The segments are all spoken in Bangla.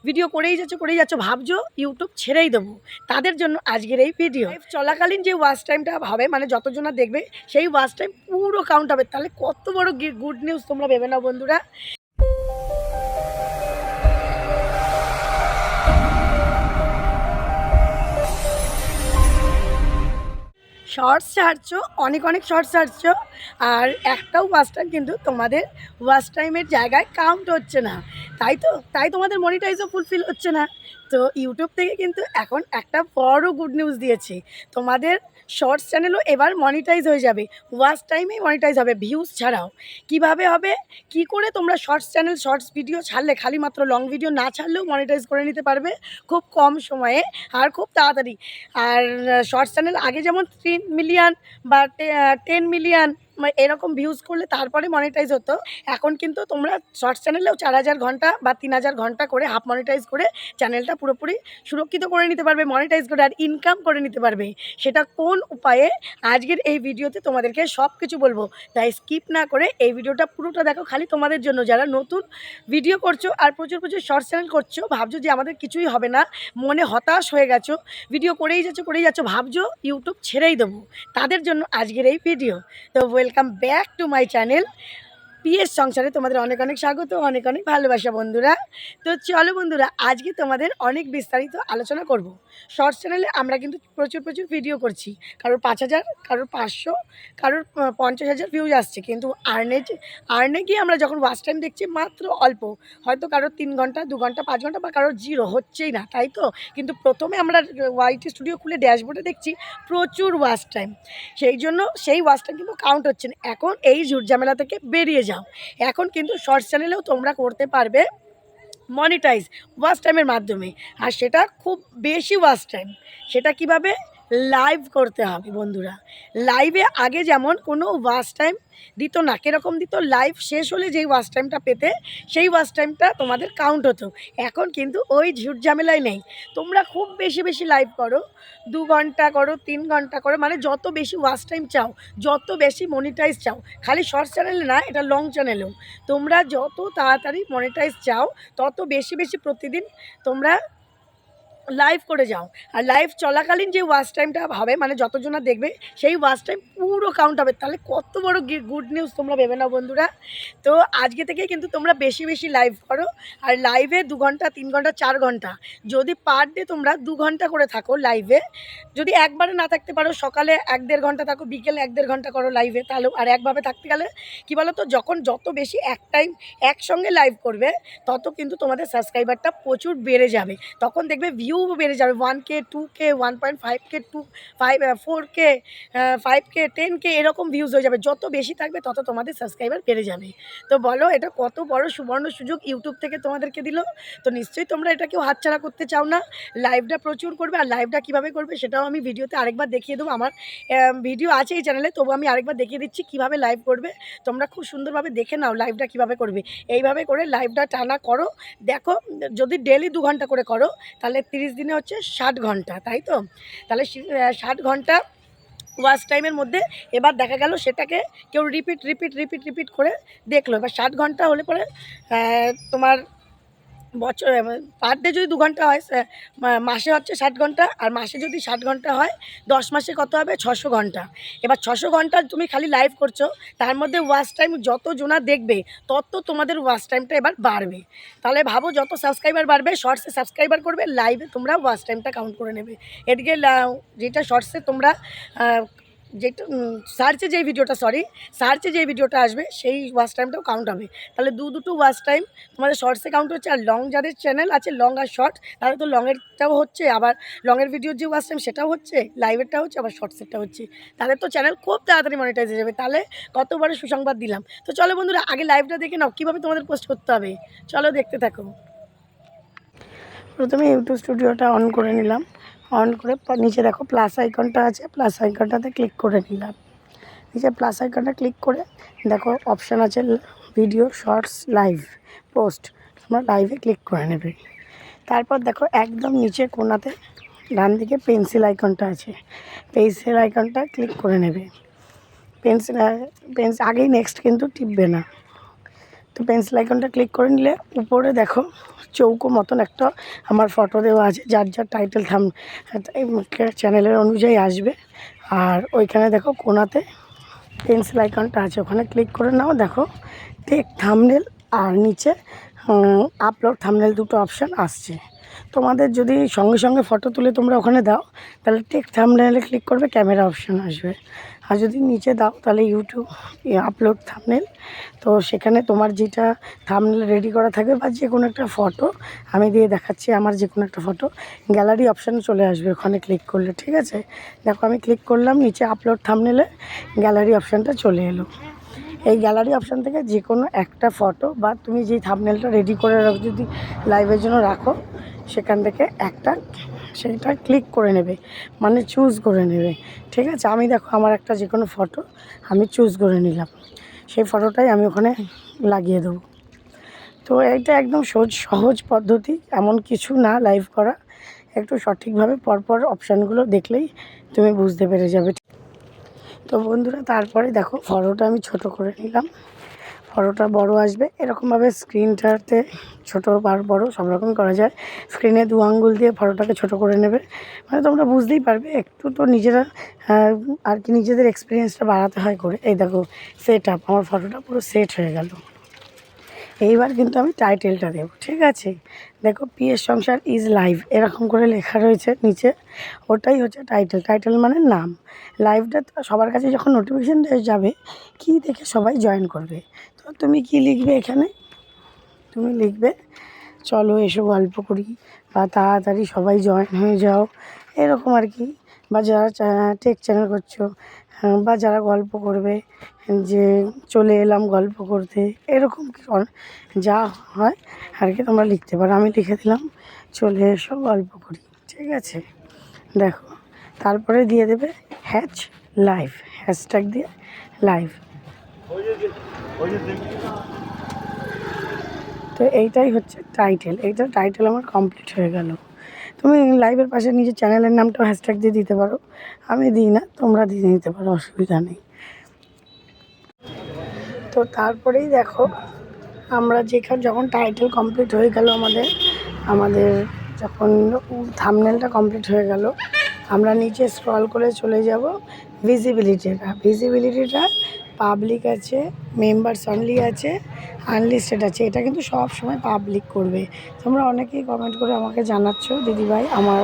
ভিডিও করেই যাচ্ছ ভাবছো ইউটিউব ছেড়েই দেবো, তাদের জন্য আজকের এই ভিডিও। চলাকালীন যে ওয়াচ টাইমটা হবে মানে যতজনা দেখবে সেই ওয়াচ টাইম পুরো কাউন্ট হবে। তাহলে কত বড় গুড নিউজ তোমরা ভেবে নাও বন্ধুরা। শর্টস ছাড়ছো, অনেক শর্টস ছাড়ছো, আর একটাও ওয়াচ টাইম কিন্তু তোমাদের ওয়াচ টাইমের জায়গায় কাউন্ট হচ্ছে না, তাই তোমাদের মনিটাইজও ফুলফিল হচ্ছে না। তো ইউটিউব থেকে কিন্তু এখন একটা বড় গুড নিউজ দিয়েছে, তোমাদের শর্টস চ্যানেলও এবার মনিটাইজ হয়ে যাবে, ওয়াচ টাইমেই মনিটাইজ হবে, ভিউজ ছাড়াও। কিভাবে হবে, কি করে তোমরা শর্টস চ্যানেল শর্টস ভিডিও ছাড়লে, খালি মাত্র লং ভিডিও না ছাড়লেও মনিটাইজ করে নিতে পারবে খুব কম সময়ে আর খুব তাড়াতাড়ি। আর শর্টস চ্যানেল আগে যেমন 3 মিলিয়ন বা 10 মিলিয়ন এরকম ভিউজ করলে তারপরে মনিটাইজ হতো, এখন কিন্তু তোমরা শর্টস চ্যানেলেও 4000 ঘন্টা বা 3000 ঘন্টা করে হাফ মনিটাইজ করে চ্যানেলটা পুরোপুরি সুরক্ষিত করে নিতে পারবে, মনিটাইজ করে আর ইনকাম করে নিতে পারবে। সেটা কোন উপায়ে আজকের এই ভিডিওতে তোমাদেরকে সব কিছু বলবো, তাই স্কিপ না করে এই ভিডিওটা পুরোটা দেখো, খালি তোমাদের জন্য যারা নতুন ভিডিও করছো আর প্রচুর শর্টস চ্যানেল করছো, ভাবছো যে আমাদের কিছুই হবে না, মনে হতাশ হয়ে গেছো, ভিডিও করেই যাচ্ছ ভাবছো ইউটিউব ছেড়েই দেবো, তাদের জন্য আজকের এই ভিডিও। তো welcome back to my channel PS সংসারে, তোমাদের অনেক স্বাগত, অনেক ভালোবাসা বন্ধুরা। তো চলো বন্ধুরা, আজকে তোমাদের অনেক বিস্তারিত আলোচনা করব। শর্টস চ্যানেলে আমরা কিন্তু প্রচুর ভিডিও করছি, কারোর 5000, কারোর 500, কারোর 50,000 ভিউজ আসছে, কিন্তু আর্নে গিয়ে আমরা যখন ওয়াচ টাইম দেখছি মাত্র অল্প, হয়তো কারোর 3 ঘন্টা, 2 ঘন্টা, 5 ঘন্টা বা কারোর 0 হচ্ছেই না, তাই তো। কিন্তু প্রথমে আমরা ওয়াইটি স্টুডিও খুলে ড্যাশবোর্ডে দেখছি প্রচুর ওয়াচ টাইম, সেই জন্য সেই ওয়াচ টাইম কিন্তু কাউন্ট হচ্ছে না। এখন এই ঝুটঝামেলা থেকে বেরিয়ে যাও, এখন কিন্তু শর্টস চ্যানেলেও তোমরা করতে পারবে মনিটাইজ ওয়াচ টাইমের মাধ্যমে, আর সেটা খুব বেশি ওয়াচ টাইম। সেটা কিভাবে, লাইভ করতে হবে বন্ধুরা। লাইভে আগে যেমন কোনো ওয়াচ টাইম দিত না, কীরকম দিত, লাইভ শেষ হলে যেই ওয়াচ টাইমটা পেতে সেই ওয়াচ টাইমটা তোমাদের কাউন্ট হতো। এখন কিন্তু ওই ঝুট ঝামেলাই নেই, তোমরা খুব বেশি লাইভ করো, 2 ঘন্টা করো, 3 ঘন্টা করো, মানে যত বেশি ওয়াচ টাইম চাও, যত বেশি মনিটাইজ চাও, খালি শর্টস চ্যানেলে না, এটা লং চ্যানেলেও তোমরা যত তাড়াতাড়ি মনিটাইজ চাও তত বেশি প্রতিদিন তোমরা লাইভ করে যাও। আর লাইভ চলাকালীন যে ওয়াচ টাইমটা হবে মানে যতজনা দেখবে সেই ওয়াচ টাইম পুরো কাউন্ট হবে। তাহলে কত বড় গুড নিউজ তোমরা ভেবে নাও বন্ধুরা। তো আজকে থেকে কিন্তু তোমরা বেশি লাইভ করো, আর লাইভে 2 ঘন্টা, 3 ঘন্টা, 4 ঘন্টা, যদি পার ডে তোমরা 2 ঘন্টা করে থাকো লাইভে, যদি একবারে না থাকতে পারো, সকালে 1-1.5 ঘন্টা থাকো, বিকেলে 1-1.5 ঘন্টা করো লাইভে, তাহলে আর একভাবে থাকতে গেলে কী বলো তো, যখন যত বেশি এক টাইম একসঙ্গে লাইভ করবে তত কিন্তু তোমাদের সাবস্ক্রাইবারটা প্রচুর বেড়ে যাবে, তখন দেখবে ভিউ বেড়ে যাবে, 1K, 2K, 1.5K, 4K, 5K, 10K এরকম ভিউজ হয়ে যাবে। যত বেশি থাকবে তত তোমাদের সাবস্ক্রাইবার বেড়ে যাবে। তো বলো, এটা কত বড় সুবর্ণ সুযোগ ইউটিউব থেকে তোমাদেরকে দিল। তো নিশ্চয়ই তোমরা এটা কেউ হাতছাড়া করতে চাও না, লাইভটা প্রচুর করবে। আর লাইভটা কীভাবে করবে সেটাও আমি ভিডিওতে আরেকবার দেখিয়ে দেবো, আমার ভিডিও আছে এই চ্যানেলে, তবু আমি আরেকবার দেখিয়ে দিচ্ছি কীভাবে লাইভ করবে। তোমরা খুব সুন্দরভাবে দেখে নাও লাইভটা কীভাবে করবে। এইভাবে করে লাইভটা টানা করো, দেখো যদি ডেলি 2 ঘন্টা করে করো তাহলে 30 দিনে হচ্ছে 60 ঘন্টা, তাই তো। তাহলে 60 ঘন্টা ওয়াচ টাইমের মধ্যে এবার দেখা গেল সেটাকে কেউ রিপিট করে দেখলো। এবার 60 ঘন্টা হলে পরে তোমার বছর পার ডে যদি 2 ঘন্টা হয়, মাসে হচ্ছে 60 ঘন্টা, আর মাসে যদি 60 ঘন্টা হয় 10 মাসে কত হবে, 600 ঘন্টা। এবার 600 ঘন্টা তুমি খালি লাইভ করছো, তার মধ্যে ওয়াচ টাইম যত জনা দেখবে তত তোমাদের ওয়াচ টাইমটা এবার বাড়বে। তাহলে ভাবো, যত সাবস্ক্রাইবার বাড়বে, শর্টসে সাবস্ক্রাইবার করবে, লাইভে তোমরা ওয়াচ টাইমটা কাউন্ট করে নেবে। এদিকে যেটা শর্টসে তোমরা যেটা সার্চে যেই ভিডিওটা আসবে সেই ওয়াচ টাইমটাও কাউন্ট হবে। তাহলে দুটো ওয়াচ টাইম তোমাদের শর্টসে কাউন্ট হচ্ছে, আর লং যাদের চ্যানেল আছে, লং আর শর্ট, তাহলে তো লংয়েরটাও হচ্ছে, আবার লংয়ের ভিডিওর যে ওয়াচ টাইম সেটাও হচ্ছে, লাইভেরটা হচ্ছে, আবার শর্টসেরটা হচ্ছে। তাদের তো চ্যানেল খুব তাড়াতাড়ি মনিটাইজ হয়ে যাবে। তাহলে কত বড় সুসংবাদ দিলাম। তো চলো বন্ধুরা, আগে লাইভটা দেখে নাও কীভাবে তোমাদের পোস্ট করতে হবে, চলো দেখতে থাকো। প্রথমে ইউটিউব স্টুডিওটা অন করে নিলাম, অন করে নিচে দেখো প্লাস আইকনটা আছে, প্লাস আইকনটাতে ক্লিক করে নিলাম। নিচে প্লাস আইকনটা ক্লিক করে দেখো অপশান আছে ভিডিও, শর্টস, লাইভ, পোস্ট, তোমরা লাইভে ক্লিক করে নেবে। তারপর দেখো একদম নিচে কোণাতে ডান দিকে পেন্সিল আইকনটা আছে, পেন্সিল আইকনটা ক্লিক করে নেবে। পেন্সিল আগেই নেক্সট কিন্তু টিপবে না, তো পেন্সিল আইকনটা ক্লিক করে নিলে উপরে দেখো চৌকো মতন একটা আমার ফটো দেওয়া আছে, যার যার টাইটেল চ্যানেলের অনুযায়ী আসবে। আর ওইখানে দেখো কোণাতে পেন্সিল আইকনটা আছে, ওখানে ক্লিক করে নাও। দেখো টেক থাম্বনেল আর নিচে আপলোড থাম্বনেল দুটো অপশান আসছে। তোমাদের যদি সঙ্গে সঙ্গে ফটো তুলে তোমরা ওখানে দাও তাহলে টেক থাম্বনেলে ক্লিক করবে, ক্যামেরা অপশান আসবে। আর যদি নিচে দাও তাহলে ইউটিউব আপলোড থাম্বনেল, তো সেখানে তোমার যেটা থাম্বনেল রেডি করা থাকবে বা যে কোনো একটা ফটো, আমি দিয়ে দেখাচ্ছি আমার যে কোনো একটা ফটো, গ্যালারি অপশান চলে আসবে ওখানে ক্লিক করলে। ঠিক আছে, দেখো আমি ক্লিক করলাম, নিচে আপলোড থাম্বনেলে গ্যালারি অপশানটা চলে এলো। এই গ্যালারি অপশান থেকে যে কোনো একটা ফটো বা তুমি যেই থাম্বনেলটা রেডি করে যদি লাইভের জন্য রাখো, সেখান থেকে একটা সেইটা ক্লিক করে নেবে, মানে চুজ করে নেবে। ঠিক আছে, আমি দেখো আমার একটা যে কোনো ফটো আমি চুজ করে নিলাম, সেই ফটোটাই আমি ওখানে লাগিয়ে দেবো। তো এইটা একদম সহজ পদ্ধতি, এমন কিছু না লাইভ করা, একটু সঠিকভাবে পরপর অপশানগুলো দেখলেই তুমি বুঝতে পেরে যাবে। তো বন্ধুরা, তারপরে দেখো ফটোটা আমি ছোট করে নিলাম, ফটোটা বড় আসবে এরকমভাবে। স্ক্রিনটাতে ছোট আর বড় সব রকমই করা যায়। স্ক্রিনে 2 আঙ্গুল দিয়ে ফটোটাকে ছোট করে নেবে, মানে তোমরা বুঝতেই পারবে। একটু তো নিজেরা আর কি নিজেদের এক্সপিরিয়েন্সটা বাড়াতে হয় করে। এই দেখো সেট আপ, আমার ফটোটা পুরো সেট হয়ে গেল। এইবার কিন্তু আমি টাইটেলটা দেবো। ঠিক আছে, দেখো পিএস সংসার ইজ লাইভ এরকম করে লেখা রয়েছে নিচে, ওটাই হচ্ছে টাইটেল। টাইটেল মানে নাম। লাইভটা তো সবার কাছে যখন নোটিফিকেশান যাবে, কি দেখে সবাই জয়েন করবে। তো তুমি কি লিখবে এখানে, তুমি লিখবে চলো এসো গল্প করি, বা তাড়াতাড়ি সবাই জয়েন হয়ে যাও, এরকম আর কি। বা যারা টেক চ্যানেল করছো, বা যারা গল্প করবে, যে চলে এলাম গল্প করতে, এরকম যা হয় আর কি তোমরা লিখতে পারো। আমি লিখে দিলাম চলে এসো গল্প করি। ঠিক আছে, দেখো তারপরে দিয়ে দেবে লাইভ, হ্যাশট্যাগ দিয়ে লাইভ। তো এইটাই হচ্ছে টাইটেল, এইটা টাইটেল আমার কমপ্লিট হয়ে গেল। তুমি লাইভের পাশে নিজের চ্যানেলের নামটাও হ্যাশট্যাগ দিয়ে দিতে পারো, আমি দিই না, তোমরা দিয়ে নিতে পারো, অসুবিধা নেই। তো তারপরেই দেখো আমরা যখন টাইটেল কমপ্লিট হয়ে গেল আমাদের যখন থাম্বনেলটা কমপ্লিট হয়ে গেল, আমরা নিচে স্ক্রল করে চলে যাব ভিজিবিলিটিটা পাবলিক আছে, মেম্বারস অনলি আছে, আনলিস্টেড আছে। এটা কিন্তু সব সময় পাবলিক করবে। তোমরা অনেকেই কমেন্ট করে আমাকে জানাচ্ছ দিদিভাই আমার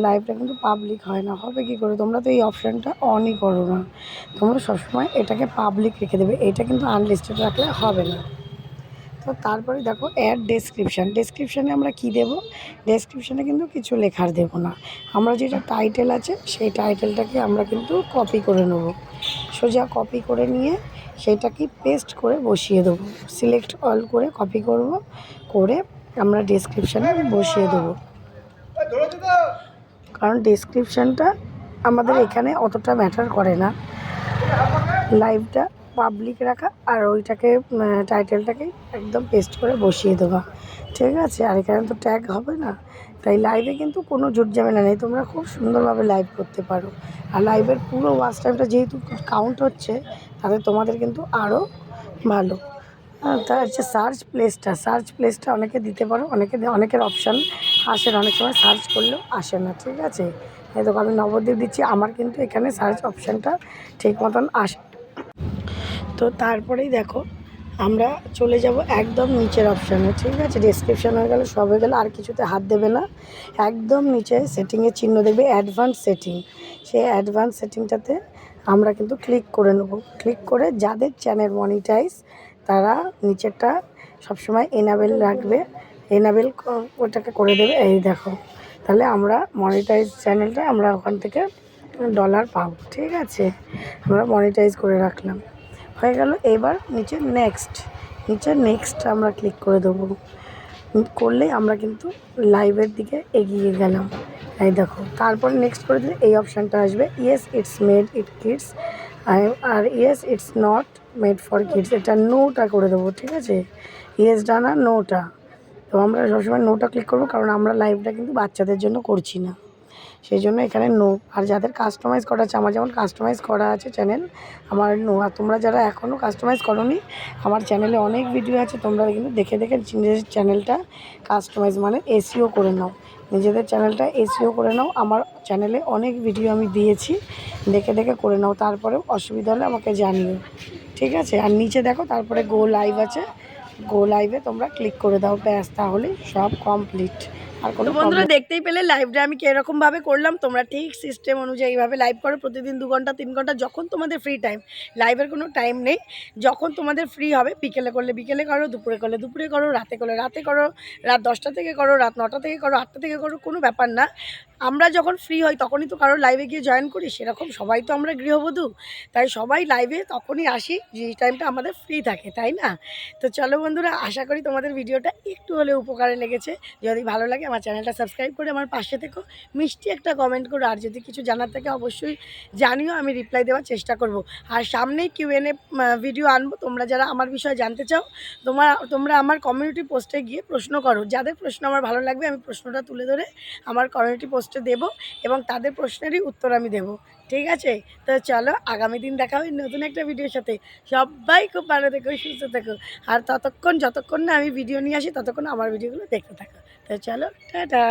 লাইভটা কিন্তু পাবলিক হয় না, হবে কী করে? তোমরা তো এই অপশানটা অনই করো না, তোমরা সবসময় এটাকে পাবলিক রেখে দেবে, এটা কিন্তু আনলিস্টেড রাখলে হবে না। তো তারপরে দেখো অ্যাড ডেসক্রিপশানে আমরা কি দেব, ডেসক্রিপশানে কিন্তু কিছু লেখার দেব না, আমরা যেটা টাইটেল আছে সেই টাইটেলটাকে আমরা কিন্তু কপি করে নেব। সোজা কপি করে নিয়ে সেইটাকে পেস্ট করে বসিয়ে দেবো, সিলেক্ট অল করে কপি করব, করে আমরা ডেসক্রিপশানে বসিয়ে দেবো। কারণ ডেসক্রিপশানটা আমাদের এখানে অতটা ম্যাটার করে না, লাইভটা পাবলিক রাখা আর ওইটাকে টাইটেলটাকে একদম পেস্ট করে বসিয়ে দেওয়া। ঠিক আছে, আর এখানে তো ট্যাগ হবে না, তাই লাইভে কিন্তু কোনো ঝুট ঝামেলা নেই, তোমরা খুব সুন্দরভাবে লাইভ করতে পারো। আর লাইভের পুরো ওয়াচ টাইমটা যেহেতু কাউন্ট হচ্ছে, তাতে তোমাদের কিন্তু আরও ভালো। তার হচ্ছে সার্চ প্লেসটা অনেকে দিতে পারো, অনেকের অপশান আসে না, অনেক সময় সার্চ করলেও আসে না। ঠিক আছে, এই দেখো আমি নবদ্বীপ দিচ্ছি, আমার কিন্তু এখানে সার্চ অপশানটা ঠিক মতন আসে। তো তারপরেই দেখো আমরা চলে যাব একদম নিচের অপশানে। ঠিক আছে, ডেসক্রিপশান হয়ে গেল, সব হয়ে গেল, আর কিছুতে হাত দেবে না। একদম নিচে সেটিংয়ের চিহ্ন দেখবে অ্যাডভান্স সেটিং, সেই অ্যাডভান্স সেটিংটাতে আমরা কিন্তু ক্লিক করে নেব। ক্লিক করে যাদের চ্যানেল মনিটাইজ তারা নিচেরটা সবসময় এনাবেল রাখবে, এনাবেল ওটাকে করে দেবে। এই দেখো, তাহলে আমরা মনিটাইজ চ্যানেলটা আমরা ওখান থেকে ডলার পাবো। ঠিক আছে, আমরা মনিটাইজ করে রাখলাম, হয়ে গেল। এবার নিচে নেক্সট আমরা ক্লিক করে দেবো, করলেই আমরা কিন্তু লাইভের দিকে এগিয়ে গেলাম। এই দেখো, তারপরে নেক্সট করে দিলে এই অপশানটা আসবে, yes it's made it kids, আর yes it's not made for kids, এটা নোটা করে দেবো। ঠিক আছে, ইয়েসটা না নোটা, তো আমরা সবসময় নোটা ক্লিক করবো, কারণ আমরা লাইভটা কিন্তু বাচ্চাদের জন্য করছি না, সেই জন্য এখানে নো। আর যাদের কাস্টমাইজ করা আছে, আমার যেমন কাস্টমাইজ করা আছে চ্যানেল, আমার নো। আর তোমরা যারা এখনও কাস্টমাইজ করোনি, আমার চ্যানেলে অনেক ভিডিও আছে, তোমরা কিন্তু দেখে দেখে নিজেদের চ্যানেলটা কাস্টমাইজ মানে এসইও করে নাও, নিজেদের চ্যানেলটা এসইও করে নাও। আমার চ্যানেলে অনেক ভিডিও আমি দিয়েছি, দেখে দেখে করে নাও। তারপরেও অসুবিধা হলে আমাকে জানিও, ঠিক আছে? আর নিচে দেখো তারপরে গো লাইভ আছে, গো লাইভে তোমরা ক্লিক করে দাও, ব্যাস, তাহলেই সব কমপ্লিট। আর কোনো বন্ধুরা দেখতেই পেলে লাইভটা আমি কীরকমভাবে করলাম। তোমরা ঠিক সিস্টেম অনুযায়ী এইভাবে লাইভ করো, প্রতিদিন 2 ঘন্টা 3 ঘন্টা, যখন তোমাদের ফ্রি টাইম। লাইভের কোনো টাইম নেই, যখন তোমাদের ফ্রি হবে, বিকেলে করলে বিকেলে করো, দুপুরে করলে দুপুরে করো, রাতে করলে রাতে করো, রাত 10টা থেকে করো, রাত 9টা থেকে করো, 8টা থেকে করো, কোনো ব্যাপার না। আমরা যখন ফ্রি হই তখনই তো কারোর লাইভে গিয়ে জয়েন করি, সেরকম সবাই তো আমরা গৃহবধূ, তাই সবাই লাইভে তখনই আসি যে টাইমটা আমাদের ফ্রি থাকে, তাই না? তো চলো বন্ধুরা, আশা করি তোমাদের ভিডিওটা একটু হলেও উপকারে লেগেছে। যদি ভালো লাগে আমার চ্যানেলটা সাবস্ক্রাইব করে আমার পাশে থেকো, মিষ্টি একটা কমেন্ট করো, আর যদি কিছু জানার থাকে অবশ্যই জানিও, আমি রিপ্লাই দেওয়ার চেষ্টা করব। আর সামনেই কিউএনএ ভিডিও আনবো। তোমরা যারা আমার বিষয়ে জানতে চাও, তোমরা আমার কমিউনিটি পোস্টে গিয়ে প্রশ্ন করো, যাদের প্রশ্ন আমার ভালো লাগবে আমি প্রশ্নটা তুলে ধরে আমার কমিউনিটি পোস্টে দেবো, এবং তাদের প্রশ্নেরই উত্তর আমি দেবো, ঠিক আছে? তো চলো, আগামী দিন দেখা হবে নতুন একটা ভিডিওর সাথে। সবাই খুব ভালো থেকো, সুস্থ থেকো। আর যতক্ষণ না আমি ভিডিও নিয়ে আসি ততক্ষণ আমার ভিডিওগুলো দেখতে থাকো। তো চলো, টাটা।